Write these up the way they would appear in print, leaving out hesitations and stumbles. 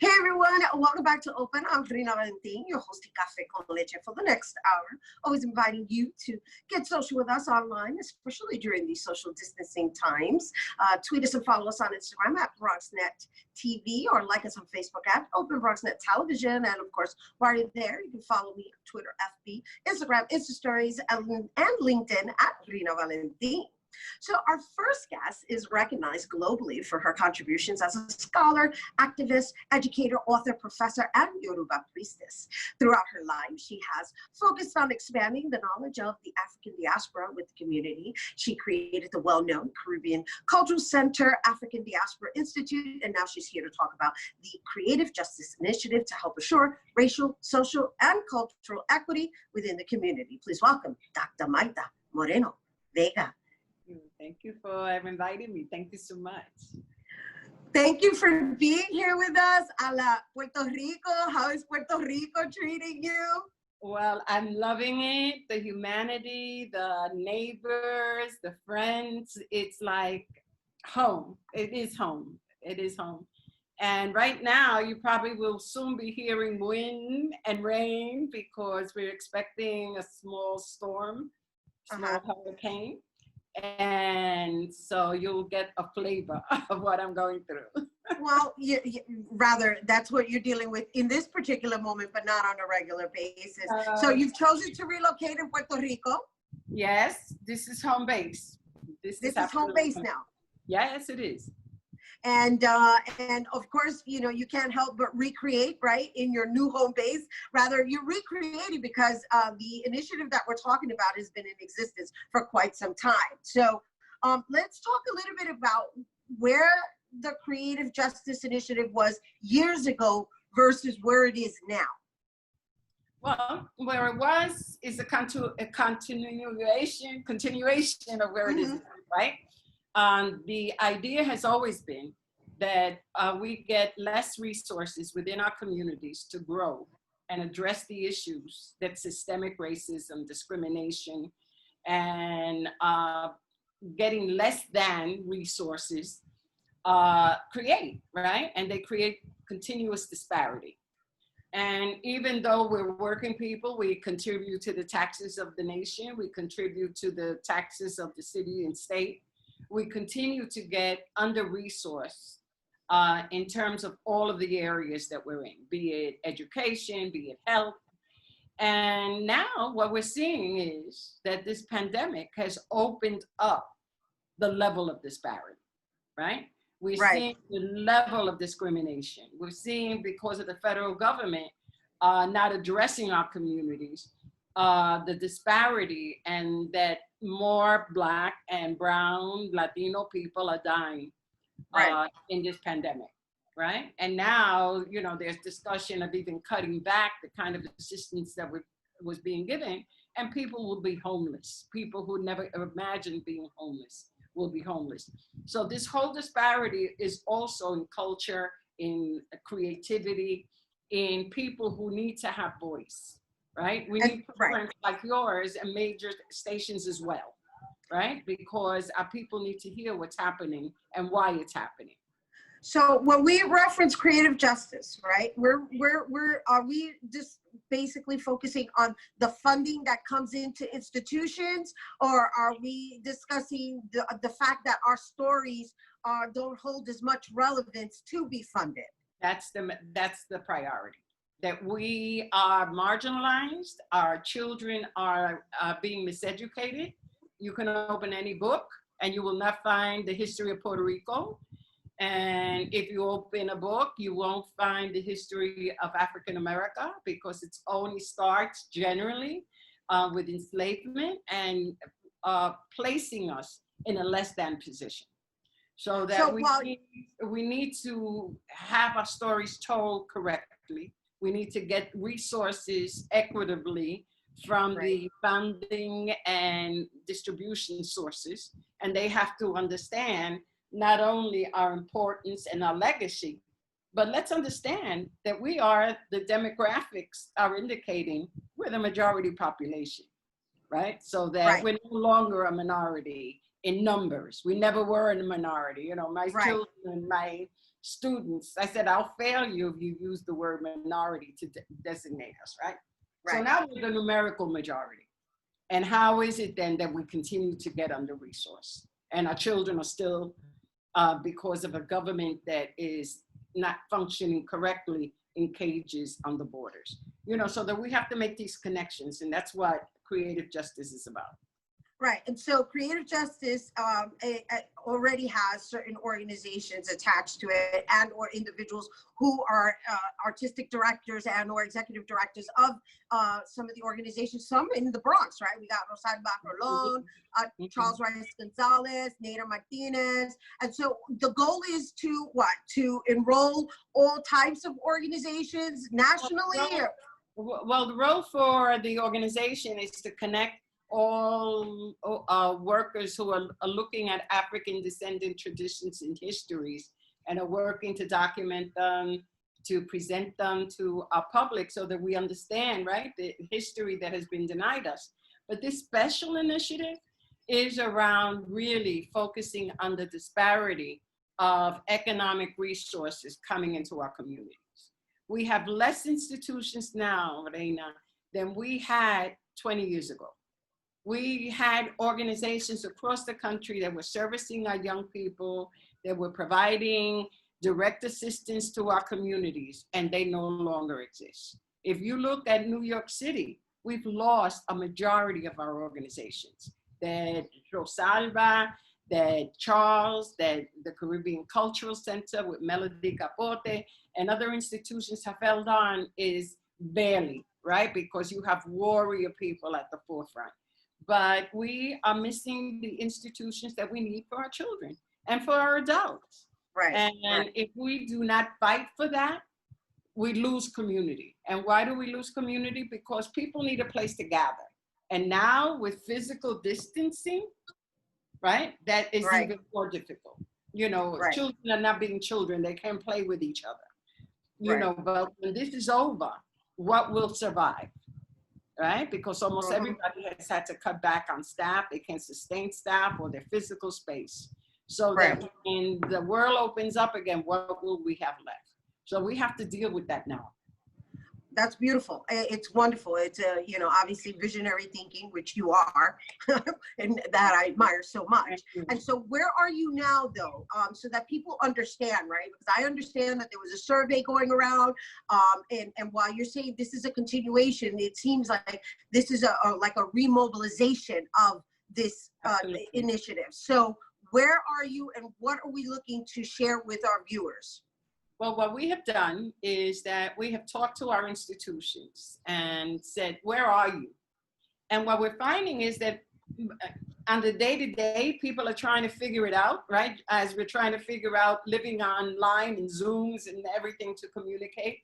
Hey everyone, welcome back to Open. I'm Rina Valentin, your host of Café con Leche for the next hour. Always inviting you to get social with us online, especially during these social distancing times. Tweet us and follow us on Instagram at BronxNet TV or like us on Facebook at Open BronxNet Television. And of course, while you're there, you can follow me on Twitter, FB, Instagram, Insta Stories, and LinkedIn at Rina Valentin. So our first guest is recognized globally for her contributions as a scholar, activist, educator, author, professor, and Yoruba priestess. Throughout her life, she has focused on expanding the knowledge of the African diaspora with the community. She created the well-known Caribbean Cultural Center African Diaspora Institute, and now she's here to talk about the Creative Justice Initiative to help assure racial, social, and cultural equity within the community. Please welcome Dr. Marta Moreno, Vega. Thank you for inviting me. Thank you so much. Thank you for being here with us. A la Puerto Rico, how is Puerto Rico treating you? Well, I'm loving it. The humanity, the neighbors, the friends. It's like home. It is home. It is home. And right now, you probably will soon be hearing wind and rain because we're expecting a small storm, small hurricane. And so you'll get a flavor of what I'm going through. Well, rather, that's what you're dealing with in this particular moment, but not on a regular basis. So you've chosen to relocate in Puerto Rico? Yes, this is home base. This is home base now? Yes, it is. And of course, you know, you can't help but recreate, right, in your new home base. Rather, you're recreating because the initiative that we're talking about has been in existence for quite some time. So let's talk a little bit about where the Creative Justice Initiative was years ago versus where it is now. Well, where it was is a continuation of where it is now, right? The idea has always been that we get less resources within our communities to grow and address the issues that systemic racism, discrimination, and getting less than resources create, right? And they create continuous disparity. And even though we're working people, we contribute to the taxes of the nation, we contribute to the taxes of the city and state, we continue to get under-resourced in terms of all of the areas that we're in, be it education, be it health. And now what we're seeing is that this pandemic has opened up the level of disparity, right? We're seeing the level of discrimination. We're seeing, because of the federal government not addressing our communities, the disparity, and that more Black and Brown, Latino people are dying in this pandemic, right? And now, you know, there's discussion of even cutting back the kind of assistance that was being given, and people will be homeless. People who never imagined being homeless will be homeless. So this whole disparity is also in culture, in creativity, in people who need to have voice. Right? We need programs like yours and major stations as well, right? Because our people need to hear what's happening and why it's happening. So when we reference creative justice, right, are we just basically focusing on the funding that comes into institutions, or are we discussing the fact that our stories don't hold as much relevance to be funded? That's the priority. That we are marginalized, our children are being miseducated. You can open any book and you will not find the history of Puerto Rico. And if you open a book, you won't find the history of African America, because it only starts generally with enslavement and placing us in a less than position. So that we need to have our stories told correctly. We need to get resources equitably from the funding and distribution sources. And they have to understand not only our importance and our legacy, but let's understand that the demographics are indicating we're the majority population, right? So that we're no longer a minority in numbers. We never were in a minority. You know, my children, my students. I said, I'll fail you if you use the word minority to designate us, right? So now we're the numerical majority. And how is it then that we continue to get under-resourced? And our children are still, because of a government that is not functioning correctly, in cages on the borders. You know, so that we have to make these connections, and that's what creative justice is about. Right, and so creative justice already has certain organizations attached to it, and or individuals who are artistic directors and or executive directors of some of the organizations, some in the Bronx, right? We got Rosario Bacrolón, Charles Rice Gonzalez, Nader Martinez. And so the goal is to what? To enroll all types of organizations nationally? Well, the role for the organization is to connect all workers who are looking at African descendant traditions and histories and are working to document them, to present them to our public so that we understand, right, the history that has been denied us. But this special initiative is around really focusing on the disparity of economic resources coming into our communities. We have less institutions now, Reina, than we had 20 years ago. We had organizations across the country that were servicing our young people, that were providing direct assistance to our communities, and they no longer exist. If you look at New York City, we've lost a majority of our organizations. That Rosalba, that Charles, that the Caribbean Cultural Center with Melody Capote, and other institutions have held on is barely, right? Because you have warrior people at the forefront. But we are missing the institutions that we need for our children and for our adults. Right. And if we do not fight for that, we lose community. And why do we lose community? Because people need a place to gather. And now with physical distancing, right, that is even more difficult. You know, children are not being children. They can't play with each other. You know, but when this is over, what will survive? Right? Because almost everybody has had to cut back on staff. They can't sustain staff or their physical space. So that when the world opens up again, what will we have left? So we have to deal with that now. That's beautiful. It's wonderful. It's you know, obviously visionary thinking, which you are, and that I admire so much. And so where are you now though? So that people understand, right? Because I understand that there was a survey going around, and while you're saying this is a continuation, it seems like this is like a remobilization of this initiative. So where are you, and what are we looking to share with our viewers? Well, what we have done is that we have talked to our institutions and said, where are you? And what we're finding is that on the day-to-day, people are trying to figure it out, right? As we're trying to figure out living online and Zooms and everything to communicate.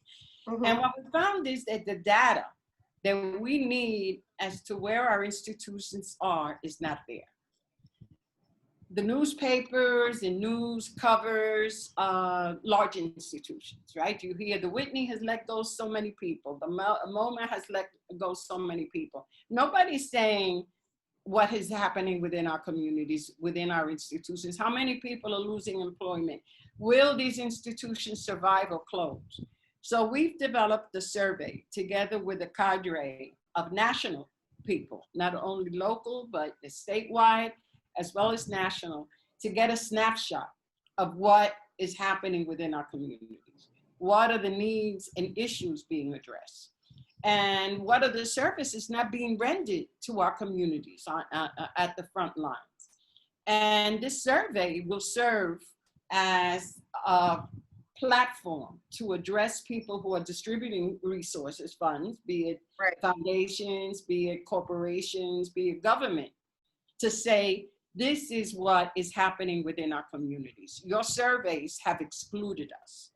And what we found is that the data that we need as to where our institutions are is not there. The newspapers and news covers large institutions, right? You hear the Whitney has let go so many people. The MoMA has let go so many people. Nobody's saying what is happening within our communities, within our institutions. How many people are losing employment? Will these institutions survive or close? So we've developed a survey together with a cadre of national people, not only local, but statewide, as well as national, to get a snapshot of what is happening within our communities. What are the needs and issues being addressed? And what are the services not being rendered to our communities at the front lines? And this survey will serve as a platform to address people who are distributing resources, funds, be it foundations, be it corporations, be it government, to say, this is what is happening within our communities. Your surveys have excluded us,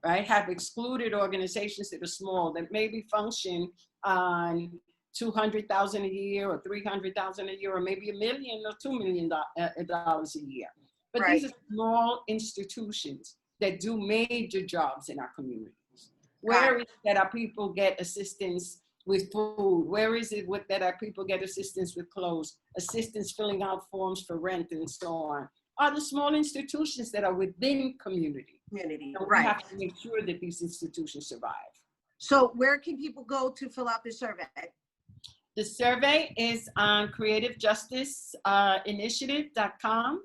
right? Have excluded organizations that are small, that maybe function on $200,000 a year or $300,000 a year, or maybe $1 million or $2 million a year. But these are small institutions that do major jobs in our communities. Where is it that our people get assistance with food? Where is it that our people get assistance with clothes, assistance filling out forms for rent and so on? are the small institutions that are within community. So we right. have to make sure that these institutions survive. So where can people go to fill out the survey? The survey is on creativejustice.initiative.com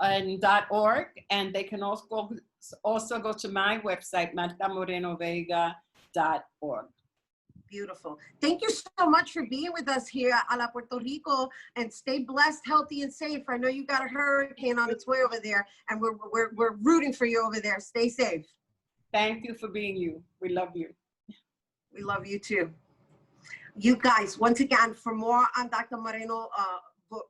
and .org, and they can also go to my website, martamoreno.vega.org. Beautiful. Thank you so much for being with us here at La Puerto Rico, and stay blessed, healthy, and safe. I know you got a hurricane on its way over there, and we're rooting for you over there. Stay safe. Thank you for being you. We love you. We love you too. You guys, once again, for more on Dr. Moreno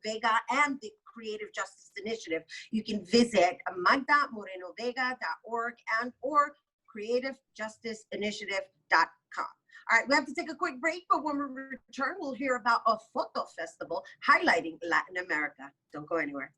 Vega and the Creative Justice Initiative, you can visit magdamorenovega.org and or creativejusticeinitiative.com. All right, we have to take a quick break, but when we return, we'll hear about a photo festival highlighting Latin America. Don't go anywhere.